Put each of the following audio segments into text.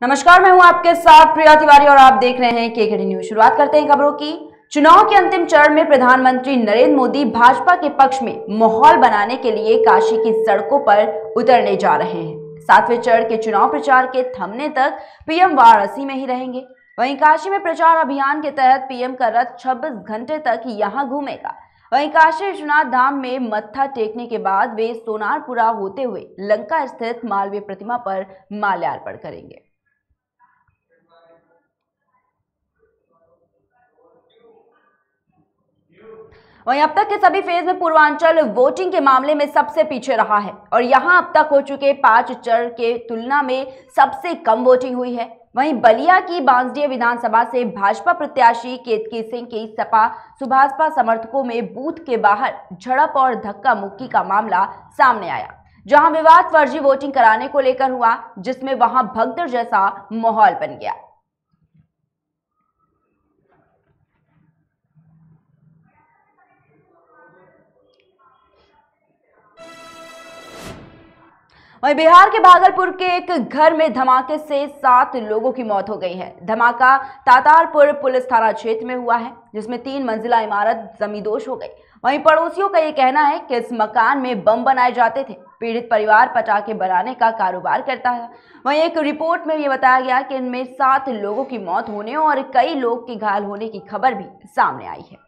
नमस्कार, मैं हूं आपके साथ प्रिया तिवारी और आप देख रहे हैं केकेडी न्यूज। शुरुआत करते हैं खबरों की। चुनाव के अंतिम चरण में प्रधानमंत्री नरेंद्र मोदी भाजपा के पक्ष में माहौल बनाने के लिए काशी की सड़कों पर उतरने जा रहे हैं। 7वें चरण के चुनाव प्रचार के थमने तक पीएम वाराणसी में ही रहेंगे। वहीं काशी में प्रचार अभियान के तहत पीएम का रथ 26 घंटे तक यहां घूमेगा। वहीं काशी विश्वनाथ धाम में मत्था टेकने के बाद वे सोनारपुरा होते हुए लंका स्थित मालवीय प्रतिमा पर माल्यार्पण करेंगे। वहीं अब तक के सभी फेज में पूर्वांचल वोटिंग के मामले में सबसे पीछे रहा है और यहां अब तक हो चुके 5 चरण के तुलना में सबसे कम वोटिंग हुई है। वहीं बलिया की बांसडीह विधानसभा से भाजपा प्रत्याशी केतकी सिंह की सपा सुभाषपा समर्थकों में बूथ के बाहर झड़प और धक्का मुक्की का मामला सामने आया, जहां विवाद फर्जी वोटिंग कराने को लेकर हुआ, जिसमें वहां भगदड़ जैसा माहौल बन गया। वहीं बिहार के भागलपुर के एक घर में धमाके से 7 लोगों की मौत हो गई है। धमाका तातारपुर पुलिस थाना क्षेत्र में हुआ है, जिसमें 3 मंजिला इमारत जमींदोज हो गई। वहीं पड़ोसियों का यह कहना है कि इस मकान में बम बनाए जाते थे। पीड़ित परिवार पटाखे बनाने का कारोबार करता है। वहीं एक रिपोर्ट में यह बताया गया कि इनमें 7 लोगों की मौत होने और कई लोग के घायल होने की खबर भी सामने आई है।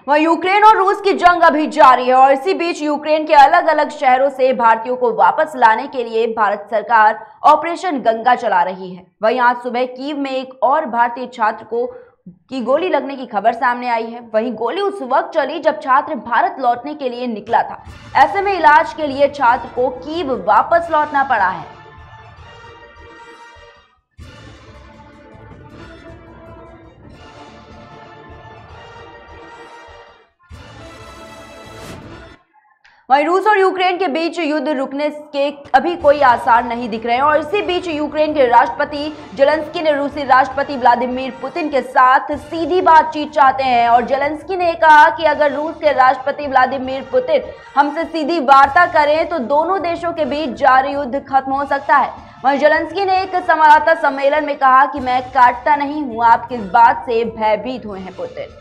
वहीं यूक्रेन और रूस की जंग अभी जारी है और इसी बीच यूक्रेन के अलग अलग शहरों से भारतीयों को वापस लाने के लिए भारत सरकार ऑपरेशन गंगा चला रही है। वहीं आज सुबह कीव में एक और भारतीय छात्र की गोली लगने की खबर सामने आई है। वहीं गोली उस वक्त चली जब छात्र भारत लौटने के लिए निकला था। ऐसे में इलाज के लिए छात्र को कीव वापस लौटना पड़ा है। वहीं रूस और यूक्रेन के बीच युद्ध रुकने के अभी कोई आसार नहीं दिख रहे हैं और इसी बीच यूक्रेन के राष्ट्रपति जेलेंस्की ने रूसी राष्ट्रपति व्लादिमीर पुतिन के साथ सीधी बातचीत चाहते हैं। और जेलेंस्की ने कहा कि अगर रूस के राष्ट्रपति व्लादिमीर पुतिन हमसे सीधी वार्ता करें तो दोनों देशों के बीच जारी युद्ध खत्म हो सकता है। वहीं जेलेंस्की ने एक संवाददाता सम्मेलन में कहा कि मैं काटता नहीं हूं, आप किस बात से भयभीत हुए हैं पुतिन।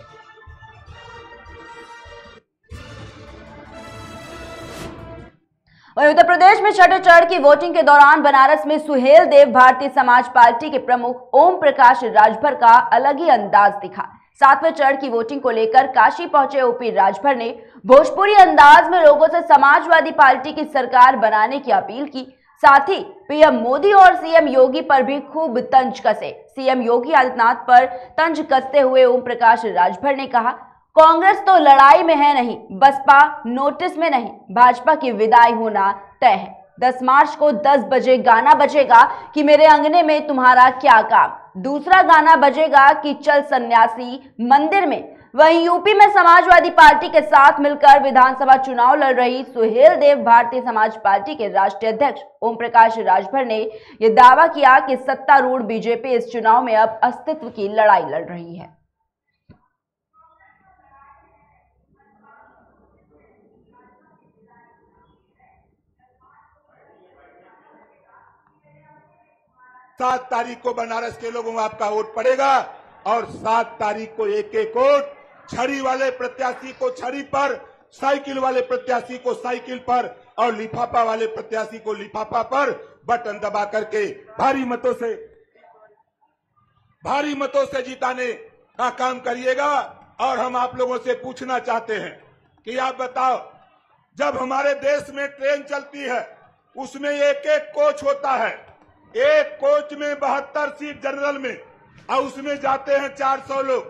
वहीं उत्तर प्रदेश में छठे चरण की वोटिंग के दौरान बनारस में सुहेल देव भारतीय समाज पार्टी के प्रमुख ओम प्रकाश राजभर का अलग ही अंदाज दिखा। 7वें चरण की वोटिंग को लेकर काशी पहुंचे ओपी राजभर ने भोजपुरी अंदाज में लोगों से समाजवादी पार्टी की सरकार बनाने की अपील की। साथ ही पीएम मोदी और सीएम योगी पर भी खूब तंज कसे। सीएम योगी आदित्यनाथ पर तंज कसते हुए ओम प्रकाश राजभर ने कहा, कांग्रेस तो लड़ाई में है नहीं, बसपा नोटिस में नहीं, भाजपा की विदाई होना तय है। 10 मार्च को 10 बजे गाना बजेगा कि मेरे अंगने में तुम्हारा क्या काम। दूसरा गाना बजेगा कि चल सन्यासी मंदिर में। वहीं यूपी में समाजवादी पार्टी के साथ मिलकर विधानसभा चुनाव लड़ रही सुहेल देव भारतीय समाज पार्टी के राष्ट्रीय अध्यक्ष ओम प्रकाश राजभर ने यह दावा किया कि सत्तारूढ़ बीजेपी इस चुनाव में अब अस्तित्व की लड़ाई लड़ रही है। सात तारीख को बनारस के लोगों में आपका वोट पड़ेगा और 7 तारीख को एक एक वोट, छड़ी वाले प्रत्याशी को छड़ी पर, साइकिल वाले प्रत्याशी को साइकिल पर और लिफाफा वाले प्रत्याशी को लिफाफा पर बटन दबा करके भारी मतों से जिताने का काम करिएगा। और हम आप लोगों से पूछना चाहते हैं कि आप बताओ, जब हमारे देश में ट्रेन चलती है उसमें एक एक कोच होता है। एक कोच में 72 सीट जनरल में और उसमें जाते हैं 400 लोग।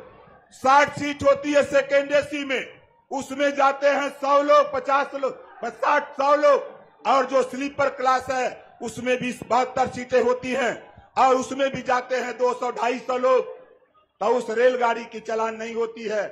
60 सीट होती है सेकेंड एसी में, उसमें जाते हैं 100 लोग, 50 लोग, 100 लोग। और जो स्लीपर क्लास है उसमें भी 72 सीटें होती हैं और उसमें भी जाते हैं 200-250 लोग। तो उस रेलगाड़ी की चालान नहीं होती है।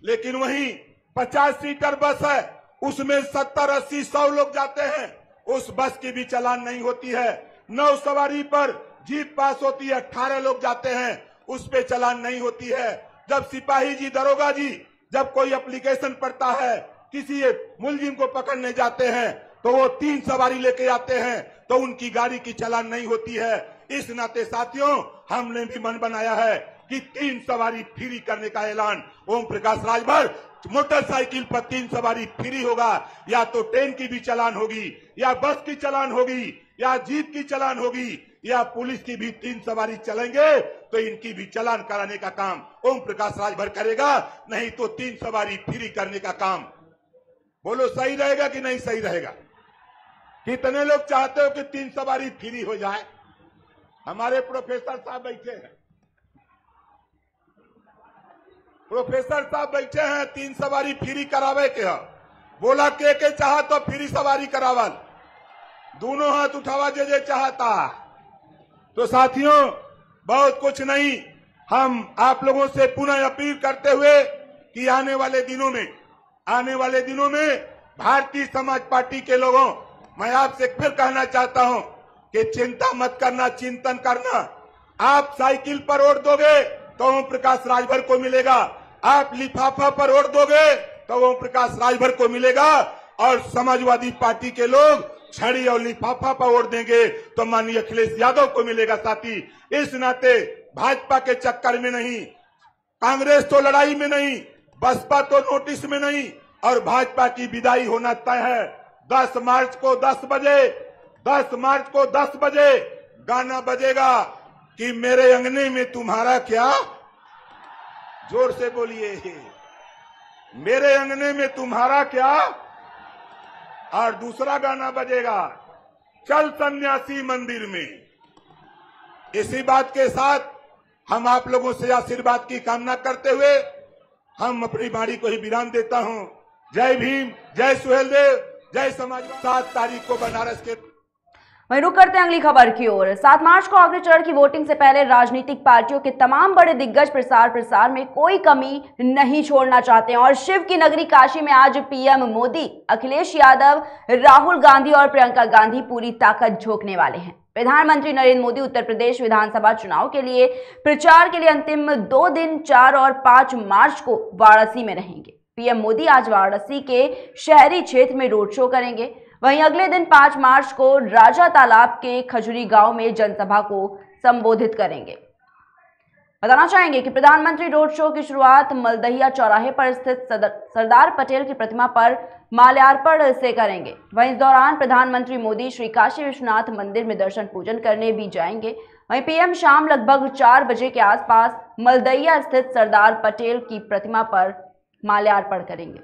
लेकिन वहीं 50 सीटर बस है, उसमें 70-80-100 लोग जाते हैं, उस बस की भी चालान नहीं होती है। 9 सवारी पर जीप पास होती है, 18 लोग जाते हैं, उस पे चालान नहीं होती है। जब सिपाही जी, दरोगा जी जब कोई एप्लीकेशन पढ़ता है किसी मुलजिम को पकड़ने जाते हैं तो वो 3 सवारी लेके आते हैं तो उनकी गाड़ी की चालान नहीं होती है। इस नाते साथियों, हमने भी मन बनाया है कि 3 सवारी फ्री करने का ऐलान ओम प्रकाश राजभर, मोटरसाइकिल पर 3 सवारी फ्री होगा। या तो ट्रेन की भी चालान होगी, या बस की चालान होगी, या जीप की चालान होगी, या पुलिस की भी 3 सवारी चलेंगे तो इनकी भी चालान कराने का काम ओम प्रकाश राजभर करेगा। नहीं तो 3 सवारी फ्री करने का काम, बोलो सही रहेगा कि नहीं सही रहेगा? कितने लोग चाहते हो कि 3 सवारी फ्री हो जाए? हमारे प्रोफेसर साहब बैठे हैं, प्रोफेसर साहब बैठे हैं, 3 सवारी फ्री करावे के है। बोला के चाह तो फ्री सवारी करावल, दोनों हाथ उठावा जे चाहता। तो साथियों, बहुत कुछ नहीं, हम आप लोगों से पुनः अपील करते हुए कि आने वाले दिनों में भारतीय समाज पार्टी के लोगों, मैं आपसे फिर कहना चाहता हूं कि चिंता मत करना, चिंतन करना। आप साइकिल पर वोट दोगे तो ओम प्रकाश राजभर को मिलेगा, आप लिफाफा पर वोट दोगे तो ओम प्रकाश राजभर को मिलेगा, और समाजवादी पार्टी के लोग छड़ी और लिफाफा पर वोट देंगे तो माननीय अखिलेश यादव को मिलेगा। साथी, इस नाते भाजपा के चक्कर में नहीं, कांग्रेस तो लड़ाई में नहीं, बसपा तो नोटिस में नहीं, और भाजपा की विदाई होना तय है। 10 मार्च को 10 बजे गाना बजेगा कि मेरे अंगने में तुम्हारा क्या, जोर से बोलिए, मेरे अंगने में तुम्हारा क्या। और दूसरा गाना बजेगा, चल सन्यासी मंदिर में। इसी बात के साथ हम आप लोगों से आशीर्वाद की कामना करते हुए हम अपनी वाणी को ही विराम देता हूं। जय भीम, जय सुहेलदेव, जय समाजवादी। 7 तारीख को बनारस के। वहीं रुक करते हैं अगली खबर की ओर। 7 मार्च को आखिरी चरण की वोटिंग से पहले राजनीतिक पार्टियों के तमाम बड़े दिग्गज प्रसार में कोई कमी नहीं छोड़ना चाहते हैं और शिव की नगरी काशी में आज पीएम मोदी, अखिलेश यादव, राहुल गांधी और प्रियंका गांधी पूरी ताकत झोंकने वाले हैं। प्रधानमंत्री नरेंद्र मोदी उत्तर प्रदेश विधानसभा चुनाव के लिए प्रचार के लिए अंतिम 2 दिन 4 और 5 मार्च को वाराणसी में रहेंगे। पीएम मोदी आज वाराणसी के शहरी क्षेत्र में रोड शो करेंगे। वहीं अगले दिन 5 मार्च को राजा तालाब के खजुरी गांव में जनसभा को संबोधित करेंगे। बताना चाहेंगे कि प्रधानमंत्री रोड शो की शुरुआत मलदहिया चौराहे पर स्थित सरदार पटेल की प्रतिमा पर माल्यार्पण से करेंगे। वहीं इस दौरान प्रधानमंत्री मोदी श्री काशी विश्वनाथ मंदिर में दर्शन पूजन करने भी जाएंगे। वहीं पीएम शाम लगभग 4 बजे के आसपास मलदहिया स्थित सरदार पटेल की प्रतिमा पर माल्यार्पण करेंगे।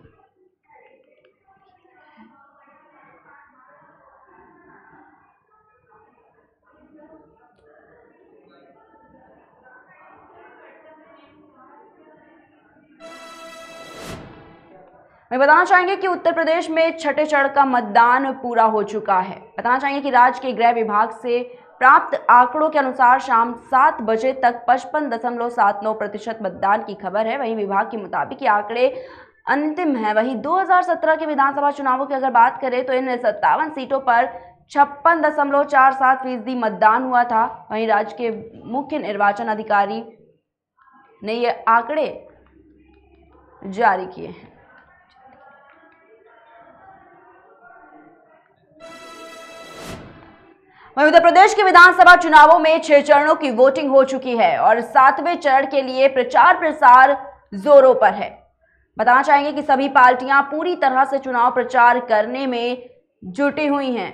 मैं बताना चाहेंगे कि उत्तर प्रदेश में छठे चरण का मतदान पूरा हो चुका है। बताना चाहेंगे कि राज्य के गृह विभाग से प्राप्त आंकड़ों के अनुसार शाम 7 बजे तक 55.79% मतदान की खबर है। वहीं विभाग के मुताबिक ये आंकड़े अंतिम है। वहीं 2017 के विधानसभा चुनावों की अगर बात करें तो इन 57 सीटों पर 56.47% मतदान हुआ था। वहीं राज्य के मुख्य निर्वाचन अधिकारी ने ये आंकड़े जारी किए हैं। वहीं उत्तर प्रदेश के विधानसभा चुनावों में 6 चरणों की वोटिंग हो चुकी है और 7वें चरण के लिए प्रचार जोरों पर है। बताना चाहेंगे कि सभी पार्टियां पूरी तरह से चुनाव प्रचार करने में जुटी हुई हैं।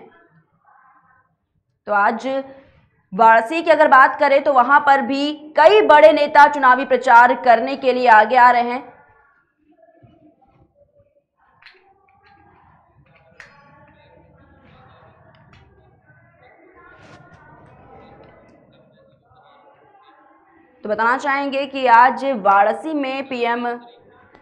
तो आज वाराणसी की अगर बात करें तो वहां पर भी कई बड़े नेता चुनावी प्रचार करने के लिए आगे आ रहे हैं। तो बताना चाहेंगे कि आज वाराणसी में पीएम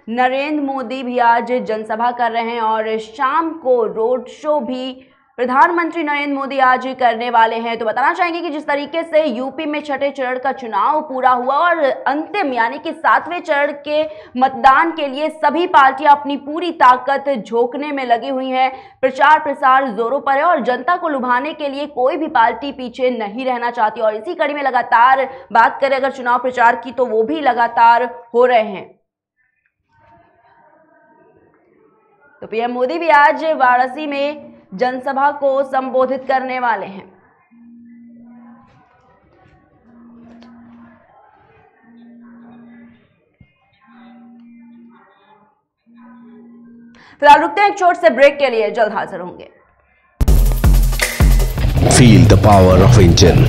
नरेंद्र मोदी भी आज जनसभा कर रहे हैं और शाम को रोड शो भी प्रधानमंत्री नरेंद्र मोदी आज करने वाले हैं। तो बताना चाहेंगे कि जिस तरीके से यूपी में छठे चरण का चुनाव पूरा हुआ और अंतिम यानी कि 7वें चरण के मतदान के लिए सभी पार्टियां अपनी पूरी ताकत झोंकने में लगी हुई हैं। प्रचार जोरों पर है और जनता को लुभाने के लिए कोई भी पार्टी पीछे नहीं रहना चाहती और इसी कड़ी में लगातार बात करें अगर चुनाव प्रचार की तो वो भी लगातार हो रहे हैं। तो पीएम मोदी भी आज वाराणसी में जनसभा को संबोधित करने वाले हैं। फिलहाल रुकते हैं एक छोटे से ब्रेक के लिए, जल्द हाजिर होंगे। Feel the power of engine.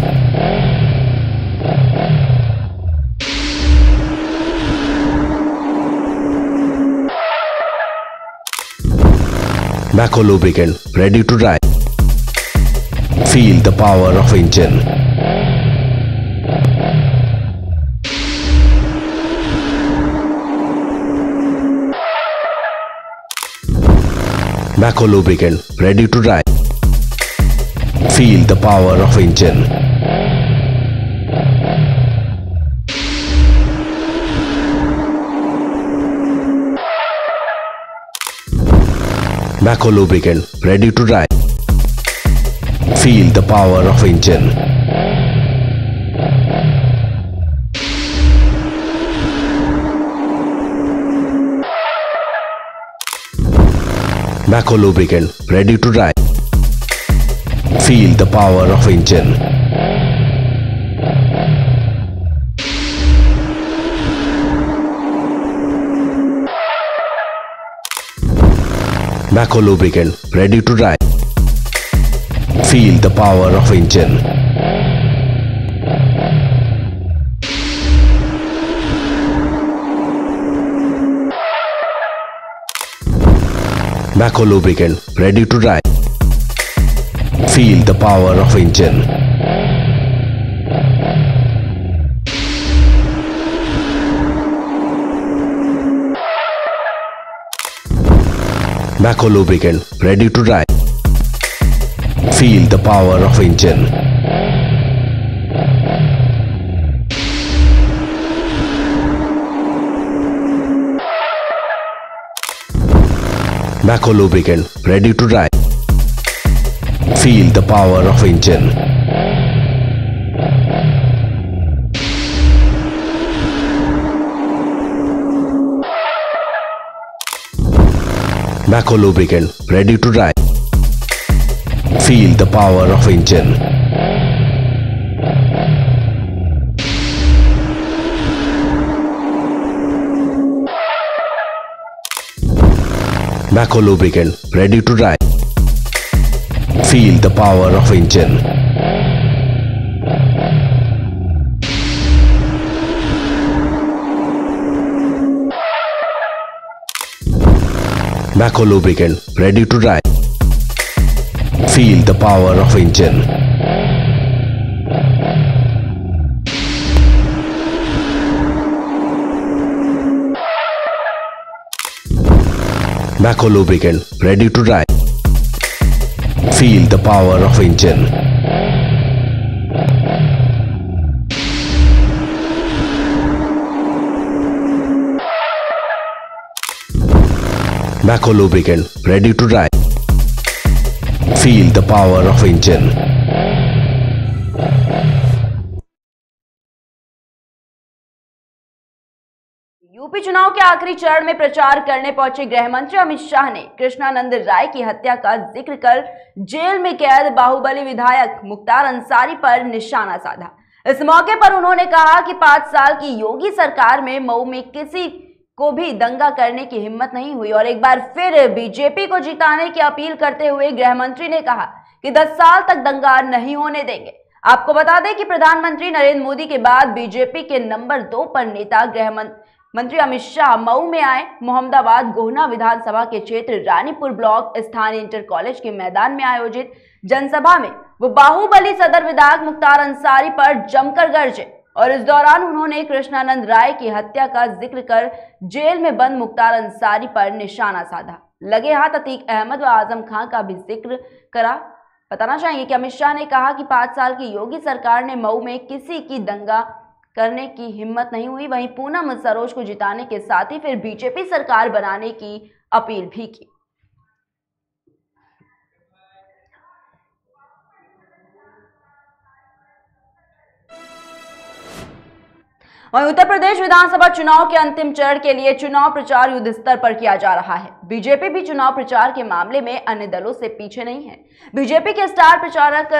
Macro lubricant ready to drive. Feel the power of engine. Macro lubricant ready to drive. Feel the power of engine. Macro lubricant ready to drive. Feel the power of engine. Macro lubricant ready to drive. Feel the power of engine. Macro lubricant ready to drive. Feel the power of engine. Macro lubricant ready to drive. Feel the power of engine. Macro lubricant ready to drive. Feel the power of engine. Macro lubricant ready to drive. Feel the power of engine. Macro lubricant ready to drive. Feel the power of engine. Macro lubricant ready to drive. Feel the power of engine. Macro lubricant ready to drive. Feel the power of engine. Macro lubricant ready to drive. Feel the power of engine. Macro lubricant ready to drive. Feel the power of engine. UP चुनाव के आखिरी चरण में प्रचार करने पहुंचे गृह मंत्री अमित शाह ने कृष्णानंद राय की हत्या का जिक्र कर जेल में कैद बाहुबली विधायक मुख्तार अंसारी पर निशाना साधा। इस मौके पर उन्होंने कहा कि 5 साल की योगी सरकार में मऊ में किसी को भी दंगा करने की हिम्मत नहीं हुई और एक बार फिर बीजेपी को जिताने की अपील करते हुए गृह मंत्री ने कहा कि 10 साल तक दंगा नहीं होने देंगे। आपको बता दें कि प्रधानमंत्री नरेंद्र मोदी के बाद बीजेपी के नंबर 2 पर नेता गृह मंत्री अमित शाह मऊ में आए। मोहम्मदाबाद गोहना विधानसभा के क्षेत्र रानीपुर ब्लॉक स्थानीय इंटर कॉलेज के मैदान में आयोजित जनसभा में वो बाहुबली सदर विधायक मुख्तार अंसारी पर जमकर गरजे और इस दौरान उन्होंने कृष्णानंद राय की हत्या का जिक्र कर जेल में बंद मुख्तार अंसारी पर निशाना साधा। लगे हाथ अतीक अहमद व आजम खान का भी जिक्र करा। बताना चाहेंगे कि अमित शाह ने कहा कि 5 साल की योगी सरकार ने मऊ में किसी की दंगा करने की हिम्मत नहीं हुई। वहीं पूनम सरोज को जिताने के साथ ही फिर बीजेपी सरकार बनाने की अपील भी की। वहीं उत्तर प्रदेश विधानसभा चुनाव के अंतिम चरण के लिए चुनाव प्रचार युद्ध स्तर पर किया जा रहा है। बीजेपी भी चुनाव प्रचार के मामले में अन्य दलों से पीछे नहीं है। बीजेपी के स्टार प्रचारक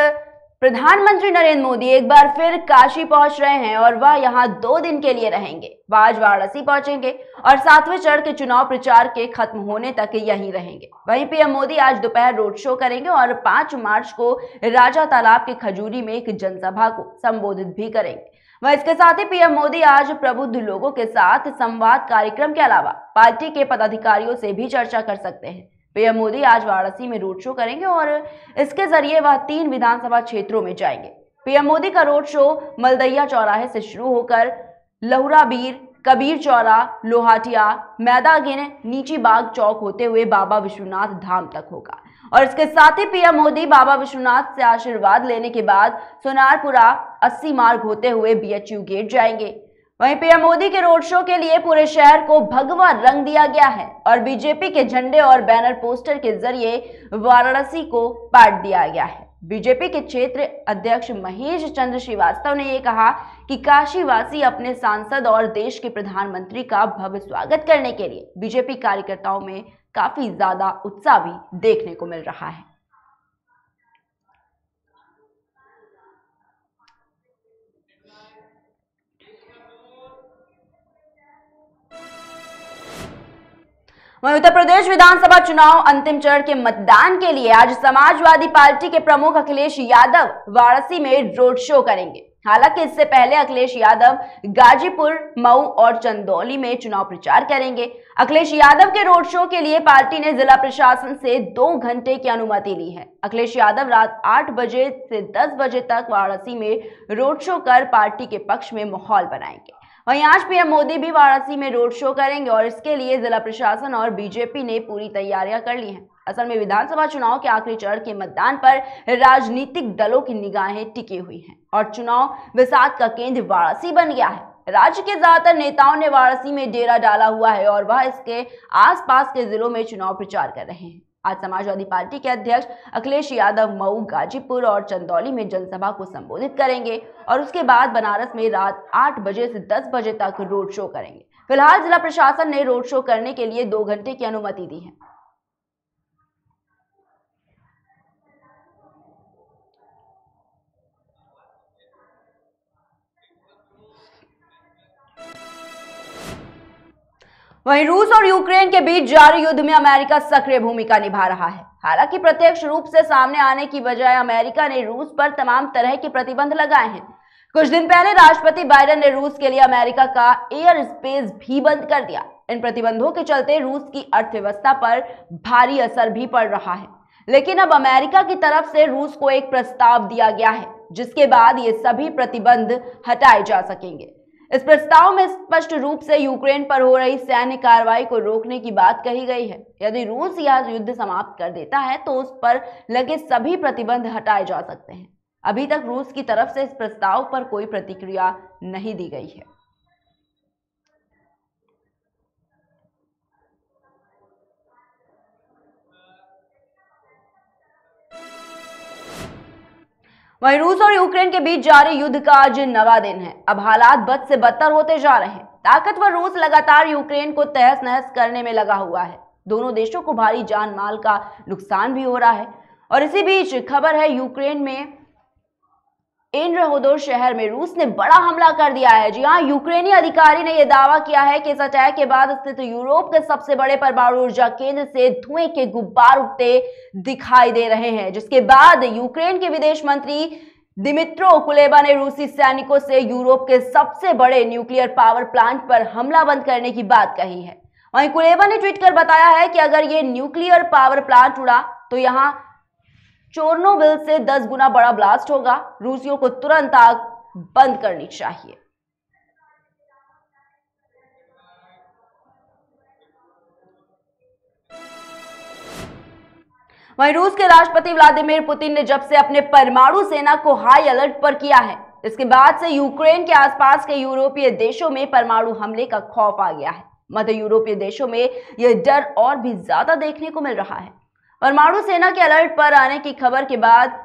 प्रधानमंत्री नरेंद्र मोदी एक बार फिर काशी पहुंच रहे हैं और वह यहां 2 दिन के लिए रहेंगे। वह आज वाराणसी पहुंचेंगे और 7वें चरण के चुनाव प्रचार के खत्म होने तक यहीं रहेंगे। वहीं पीएम मोदी आज दोपहर रोड शो करेंगे और 5 मार्च को राजा तालाब के खजूरी में एक जनसभा को संबोधित भी करेंगे। वह इसके साथ ही पीएम मोदी आज प्रबुद्ध लोगों के साथ संवाद कार्यक्रम के अलावा पार्टी के पदाधिकारियों से भी चर्चा कर सकते हैं। पीएम मोदी आज वाराणसी में रोड शो करेंगे और इसके जरिए वह 3 विधानसभा क्षेत्रों में जाएंगे। पीएम मोदी का रोड शो मलदैया चौराहे से शुरू होकर लहुराबीर, कबीर चौरा, लोहाटिया, मैदागिन, नीची बाग चौक होते हुए बाबा विश्वनाथ धाम तक होगा। और इसके साथ ही पीएम मोदी बाबा विश्वनाथ से आशीर्वाद लेने के बाद सोनारपुरा 80 मार्ग होते हुए बीएचयू गेट जाएंगे। वहीं पीएम मोदी के रोड शो के लिए पूरे शहर को भगवा रंग दिया गया है और बीजेपी के झंडे और बैनर पोस्टर के जरिए वाराणसी को पाट दिया गया है। बीजेपी के क्षेत्र अध्यक्ष महेश चंद्र श्रीवास्तव ने यह कहा कि काशीवासी अपने सांसद और देश के प्रधानमंत्री का भव्य स्वागत करने के लिए बीजेपी कार्यकर्ताओं में काफी ज्यादा उत्साह भी देखने को मिल रहा है। वहीं उत्तर प्रदेश विधानसभा चुनाव अंतिम चरण के मतदान के लिए आज समाजवादी पार्टी के प्रमुख अखिलेश यादव वाराणसी में रोड शो करेंगे। हालांकि इससे पहले अखिलेश यादव गाजीपुर, मऊ और चंदौली में चुनाव प्रचार करेंगे। अखिलेश यादव के रोड शो के लिए पार्टी ने जिला प्रशासन से 2 घंटे की अनुमति ली है। अखिलेश यादव रात 8 बजे से 10 बजे तक वाराणसी में रोड शो कर पार्टी के पक्ष में माहौल बनाएंगे। वहीं आज पीएम मोदी भी वाराणसी में रोड शो करेंगे और इसके लिए जिला प्रशासन और बीजेपी ने पूरी तैयारियां कर ली हैं। असल में विधानसभा चुनाव के आखिरी चरण के मतदान पर राजनीतिक दलों की निगाहें टिकी हुई हैं और चुनाव विषाद का केंद्र वाराणसी बन गया है। राज्य के ज्यादातर नेताओं ने वाराणसी में डेरा डाला हुआ है और वह इसके आसपास के जिलों में चुनाव प्रचार कर रहे हैं। आज समाजवादी पार्टी के अध्यक्ष अखिलेश यादव मऊ, गाजीपुर और चंदौली में जनसभा को संबोधित करेंगे और उसके बाद बनारस में रात 8 बजे से 10 बजे तक रोड शो करेंगे। फिलहाल जिला प्रशासन ने रोड शो करने के लिए 2 घंटे की अनुमति दी है। वहीं रूस और यूक्रेन के बीच जारी युद्ध में अमेरिका सक्रिय भूमिका निभा रहा है। हालांकि प्रत्यक्ष रूप से सामने आने की बजाय अमेरिका ने रूस पर तमाम तरह के प्रतिबंध लगाए हैं। कुछ दिन पहले राष्ट्रपति बाइडेन ने रूस के लिए अमेरिका का एयर स्पेस भी बंद कर दिया। इन प्रतिबंधों के चलते रूस की अर्थव्यवस्था पर भारी असर भी पड़ रहा है। लेकिन अब अमेरिका की तरफ से रूस को एक प्रस्ताव दिया गया है जिसके बाद ये सभी प्रतिबंध हटाए जा सकेंगे। इस प्रस्ताव में स्पष्ट रूप से यूक्रेन पर हो रही सैन्य कार्रवाई को रोकने की बात कही गई है। यदि रूस यह युद्ध समाप्त कर देता है तो उस पर लगे सभी प्रतिबंध हटाए जा सकते हैं। अभी तक रूस की तरफ से इस प्रस्ताव पर कोई प्रतिक्रिया नहीं दी गई है। वहीं रूस और यूक्रेन के बीच जारी युद्ध का आज 9वां दिन है। अब हालात बद से बदतर होते जा रहे हैं। ताकतवर रूस लगातार यूक्रेन को तहस नहस करने में लगा हुआ है। दोनों देशों को भारी जान माल का नुकसान भी हो रहा है। और इसी बीच खबर है यूक्रेन में एनरहोदोर शहर में रूस ने बड़ा हमला कर दिया है। जी हां, यूक्रेनी अधिकारी ने यह दावा किया है कि इस अटैक के बाद स्थित यूरोप के सबसे बड़े परमाणु ऊर्जा केंद्र से धुएं के गुब्बार उठते दिखाई दे रहे हैं, जिसके बाद यूक्रेन के विदेश मंत्री दिमित्रो कुलेबा ने रूसी सैनिकों से यूरोप के सबसे बड़े न्यूक्लियर पावर प्लांट पर हमला बंद करने की बात कही है। वहीं कुलेबा ने ट्वीट कर बताया है कि अगर ये न्यूक्लियर पावर प्लांट उड़ा तो यहां चोर्नोबिल से 10 गुना बड़ा ब्लास्ट होगा। रूसियों को तुरंत आग बंद करनी चाहिए। वहीं रूस के राष्ट्रपति व्लादिमीर पुतिन ने जब से अपने परमाणु सेना को हाई अलर्ट पर किया है, इसके बाद से यूक्रेन के आसपास के यूरोपीय देशों में परमाणु हमले का खौफ आ गया है। मध्य यूरोपीय देशों में यह डर और भी ज्यादा देखने को मिल रहा है। परमाणु सेना के अलर्ट पर आने की खबर के बाद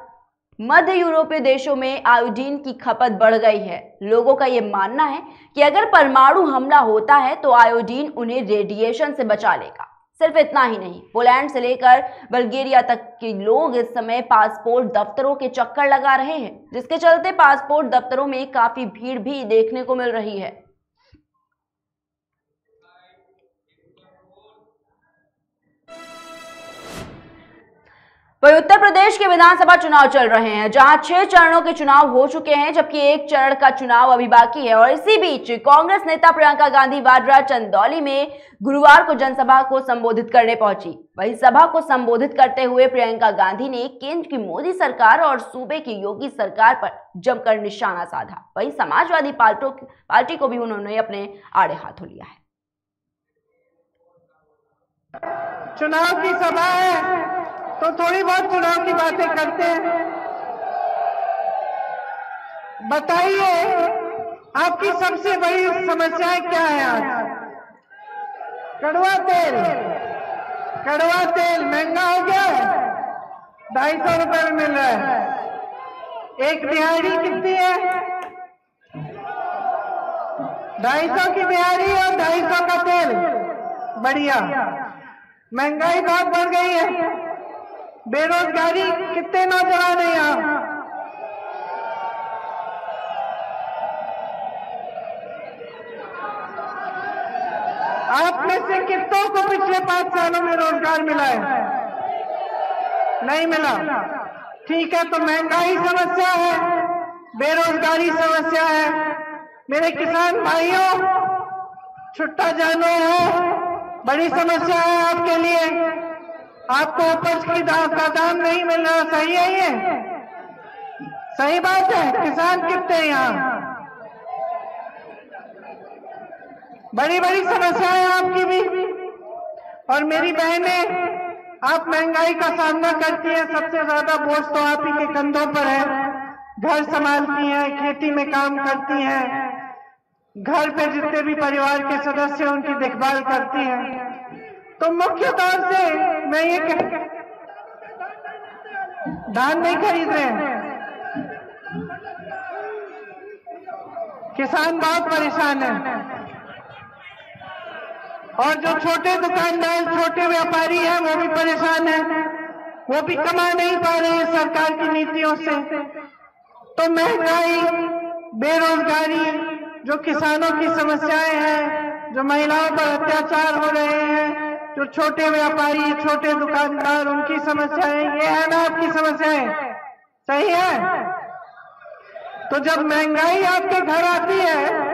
मध्य यूरोपीय देशों में आयोडीन की खपत बढ़ गई है। लोगों का ये मानना है कि अगर परमाणु हमला होता है तो आयोडीन उन्हें रेडिएशन से बचा लेगा। सिर्फ इतना ही नहीं, पोलैंड से लेकर बल्गेरिया तक के लोग इस समय पासपोर्ट दफ्तरों के चक्कर लगा रहे हैं, जिसके चलते पासपोर्ट दफ्तरों में काफी भीड़ भी देखने को मिल रही है। वहीं उत्तर प्रदेश के विधानसभा चुनाव चल रहे हैं, जहां 6 चरणों के चुनाव हो चुके हैं, जबकि 1 चरण का चुनाव अभी बाकी है। और इसी बीच कांग्रेस नेता प्रियंका गांधी वाड्रा चंदौली में गुरुवार को जनसभा को संबोधित करने पहुंची। वहीं सभा को संबोधित करते हुए प्रियंका गांधी ने केंद्र की मोदी सरकार और सूबे की योगी सरकार पर जमकर निशाना साधा। वहीं समाजवादी पार्टी को भी उन्होंने अपने आड़े हाथों लिया है। चुनाव की सभा है तो थोड़ी बहुत चुनाव की बातें करते हैं। बताइए, आपकी सबसे बड़ी समस्याएं क्या है आज? कड़वा तेल महंगा हो गया है, 250 रुपए में मिल रहा है। एक दिहाड़ी कितनी है? 250 की दिहाड़ी और 250 का तेल। बढ़िया। महंगाई बहुत बढ़ गई है। बेरोजगारी, कितने नौजवान हैं यहाँ? आप में से कितनों को पिछले 5 सालों में रोजगार मिला है? नहीं मिला। ठीक है, तो महंगाई समस्या है, बेरोजगारी समस्या है। मेरे किसान भाइयों, छुट्टा जानवर है, बड़ी समस्या है आपके लिए। आपको उपज की दाम नहीं मिल रहा, सही है ये? सही बात है। किसान कितने हैं यहाँ? बड़ी बड़ी समस्या है आपकी भी। और मेरी बहनें, आप महंगाई का सामना करती हैं, सबसे ज्यादा बोझ तो आप ही के कंधों पर है। घर संभालती हैं, खेती में काम करती हैं, घर पे जितने भी परिवार के सदस्य उनकी देखभाल करती हैं। तो मुख्य तौर से मैं ये धान नहीं खरीद रहे हैं। किसान बहुत परेशान है। और जो छोटे दुकानदार, छोटे व्यापारी हैं, वो भी परेशान हैं। वो भी कमा नहीं पा रहे हैं सरकार की नीतियों से। तो महंगाई, बेरोजगारी, जो किसानों की समस्याएं हैं, जो महिलाओं पर अत्याचार हो रहे हैं, जो छोटे व्यापारी, छोटे दुकानदार, उनकी समस्याएं, ये है ना आपकी समस्याएं? सही है? तो जब महंगाई आपके घर आती है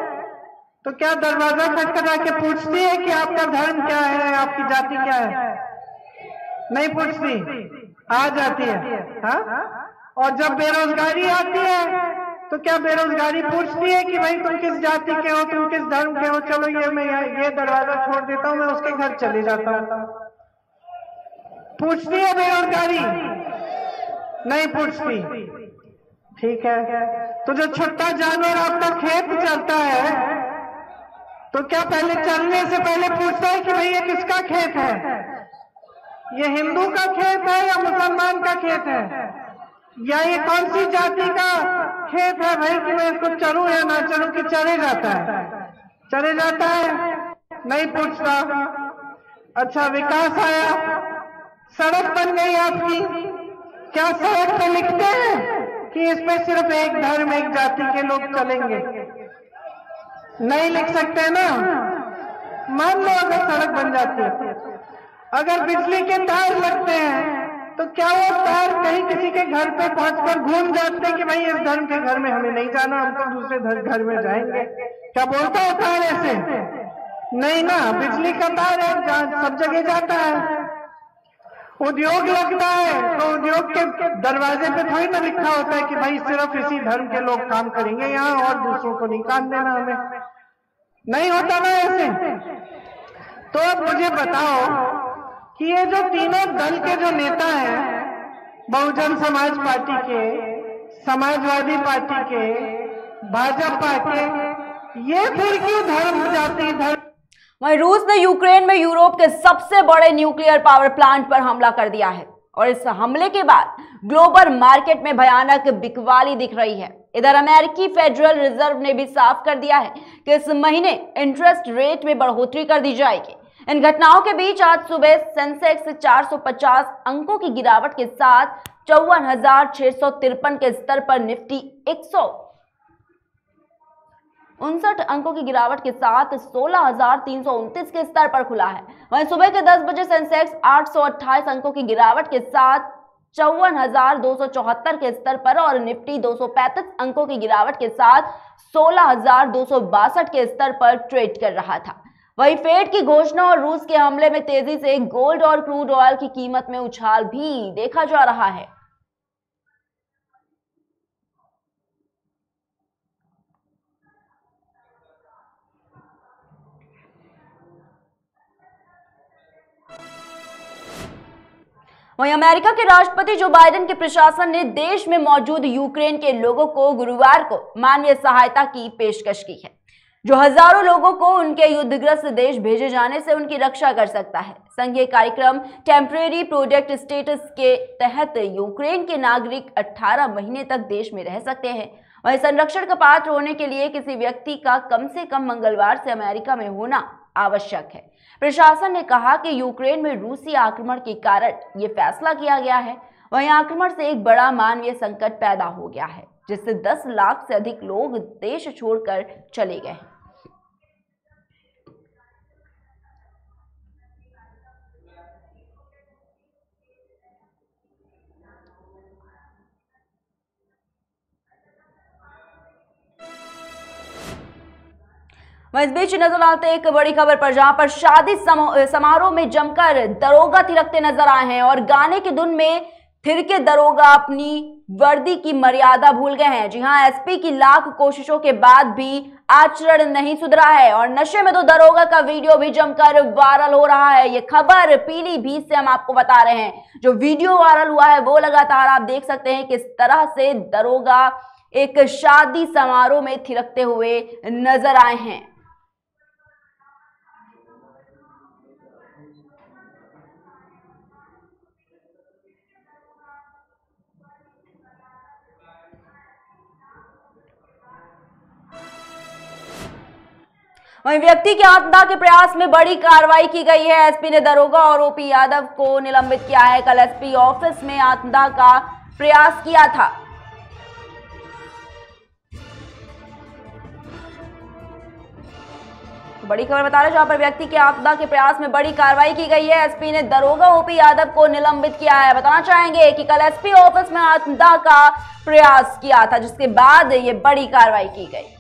तो क्या दरवाजा खटखटा के पूछती है कि आपका धर्म क्या है, आपकी जाति क्या है? नहीं पूछती, आ जाती है। हाँ? और जब बेरोजगारी आती है तो क्या बेरोजगारी पूछती है कि भाई तुम किस जाति के हो, तुम किस धर्म के हो? चलो ये दरवाजा छोड़ देता हूं, मैं उसके घर चले जाता हूं। पूछती है बेरोजगारी? नहीं पूछती। ठीक है, तो जो छोटा जानवर आपका खेत चलता है तो क्या पहले चलने से पहले पूछता है कि भाई ये किसका खेत है? ये हिंदू का खेत है या मुसलमान का खेत है? या ये कौन सी जाति का खेत है भाई कि मैं इसको चलूं या ना चलूं? कि चले जाता है? चले जाता है, नहीं पूछता। अच्छा, विकास आया, सड़क बन गई आपकी, क्या सड़क पे लिखते हैं कि इस पे सिर्फ एक धर्म, एक जाति के लोग चलेंगे? नहीं लिख सकते ना। मान लो अगर सड़क बन जाती है, अगर बिजली के तार लगते हैं तो क्या वो तार कहीं किसी के घर पे पहुंचकर घूम जाते हैं कि भाई इस धर्म के घर में हमें नहीं जाना, हम तो दूसरे घर में जाएंगे? क्या बोलता है तार ऐसे? नहीं ना, बिजली का तार है, सब जगह जाता है। उद्योग लगता है तो उद्योग के दरवाजे पे थोड़ी ना लिखा होता है कि भाई सिर्फ इसी धर्म के लोग काम करेंगे यहाँ और दूसरों को नहीं काम देना हमें। नहीं होता ना ऐसे। तो अब मुझे बताओ कि ये जो तीनों दल के जो नेता हैं, बहुजन समाज पार्टी के, समाजवादी पार्टी के, भाजपा के, ये फिर क्यों धर्म जाति धर्म? वहीं रूस ने यूक्रेन में यूरोप के सबसे बड़े न्यूक्लियर पावर प्लांट पर हमला कर दिया है और इस हमले के बाद ग्लोबल मार्केट में भयानक बिकवाली दिख रही है। इधर अमेरिकी फेडरल रिजर्व ने भी साफ कर दिया है कि इस महीने इंटरेस्ट रेट में बढ़ोतरी कर दी जाएगी। इन घटनाओं के बीच आज सुबह सेंसेक्स 450 अंकों की गिरावट के साथ 54,653 के स्तर पर, निफ्टी 159 अंकों की गिरावट के साथ 16,329 के स्तर पर खुला है। वहीं सुबह के 10 बजे सेंसेक्स 828 अंकों की गिरावट के साथ 54,274 के स्तर पर और निफ्टी 235 अंकों की गिरावट के साथ 16,262 के स्तर पर ट्रेड कर रहा था। वहीं फेड की घोषणा और रूस के हमले में तेजी से गोल्ड और क्रूड ऑयल की कीमत में उछाल भी देखा जा रहा है। वहीं अमेरिका के राष्ट्रपति जो बाइडेन के प्रशासन ने देश में मौजूद यूक्रेन के लोगों को गुरुवार को मानवीय सहायता की पेशकश की है, जो हजारों लोगों को उनके युद्धग्रस्त देश भेजे जाने से उनकी रक्षा कर सकता है। संघीय कार्यक्रम टेम्परेरी प्रोटेक्ट स्टेटस के तहत यूक्रेन के नागरिक 18 महीने तक देश में रह सकते हैं। वहीं संरक्षण का पात्र होने के लिए किसी व्यक्ति का कम से कम मंगलवार से अमेरिका में होना आवश्यक है। प्रशासन ने कहा कि यूक्रेन में रूसी आक्रमण के कारण ये फैसला किया गया है। वहीं आक्रमण से एक बड़ा मानवीय संकट पैदा हो गया है, जिससे 10 लाख से अधिक लोग देश छोड़कर चले गए हैं। वहीं इस बीच नजर आते एक बड़ी खबर पर, जहां पर शादी समारोह में जमकर दरोगा थिरकते नजर आए हैं और गाने की धुन में थिरके दरोगा अपनी वर्दी की मर्यादा भूल गए हैं। जी हां, एसपी की लाख कोशिशों के बाद भी आचरण नहीं सुधरा है और नशे में तो दरोगा का वीडियो भी जमकर वायरल हो रहा है। ये खबर पीलीभीत से हम आपको बता रहे हैं। जो वीडियो वायरल हुआ है वो लगातार आप देख सकते हैं किस तरह से दरोगा एक शादी समारोह में थिरकते हुए नजर आए हैं। वहीं व्यक्ति की आत्महत्या के प्रयास में बड़ी कार्रवाई की गई है। एसपी ने दरोगा और ओपी यादव को निलंबित किया है। कल एसपी ऑफिस में आत्महत्या का प्रयास किया था। बड़ी खबर बता रहे हैं, जहां पर व्यक्ति की आत्महत्या के प्रयास में बड़ी कार्रवाई की गई है। एसपी ने दरोगा ओपी यादव को निलंबित किया है। बताना चाहेंगे कि कल एसपी ऑफिस में आत्महत्या का प्रयास किया था, जिसके बाद ये बड़ी कार्रवाई की गई।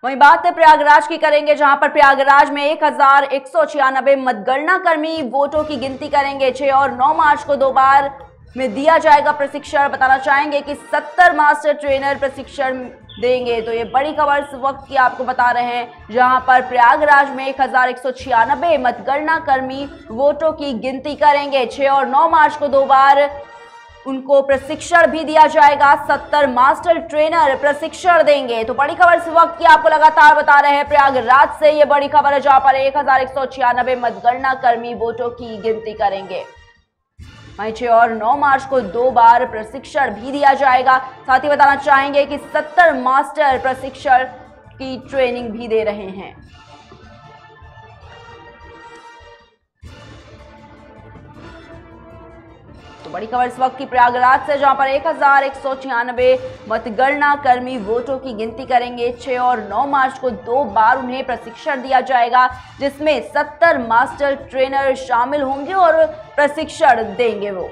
वहीं बात प्रयागराज की करेंगे, जहां पर प्रयागराज में 1196 मतगणना कर्मी वोटों की गिनती करेंगे। 6 और 9 मार्च को 2 बार में दिया जाएगा प्रशिक्षण। बताना चाहेंगे कि 70 मास्टर ट्रेनर प्रशिक्षण देंगे। तो ये बड़ी खबर इस वक्त की आपको बता रहे हैं, जहां पर प्रयागराज में 1196 मतगणना कर्मी वोटों की गिनती करेंगे। 6 और 9 मार्च को 2 बार उनको प्रशिक्षण भी दिया जाएगा। 70 मास्टर ट्रेनर प्रशिक्षण देंगे। तो बड़ी खबर इस वक्त की आपको लगातार बता रहे हैं प्रयागराज से। ये बड़ी खबर है, जहां पर 1196 मतगणना कर्मी वोटों की गिनती करेंगे। वहीं 6 और 9 मार्च को 2 बार प्रशिक्षण भी दिया जाएगा। साथ ही बताना चाहेंगे कि 70 मास्टर प्रशिक्षण की ट्रेनिंग भी दे रहे हैं। तो बड़ी खबर इस वक्त की प्रयागराज से, जहां पर 1196 मतगणना कर्मी वोटों की गिनती करेंगे। 6 और 9 मार्च को 2 बार उन्हें प्रशिक्षण दिया जाएगा, जिसमें 70 मास्टर ट्रेनर शामिल होंगे और प्रशिक्षण देंगे वो।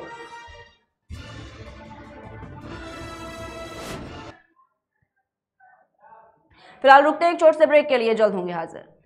फिलहाल रुकते हैं एक छोटे से ब्रेक के लिए, जल्द होंगे हाजिर।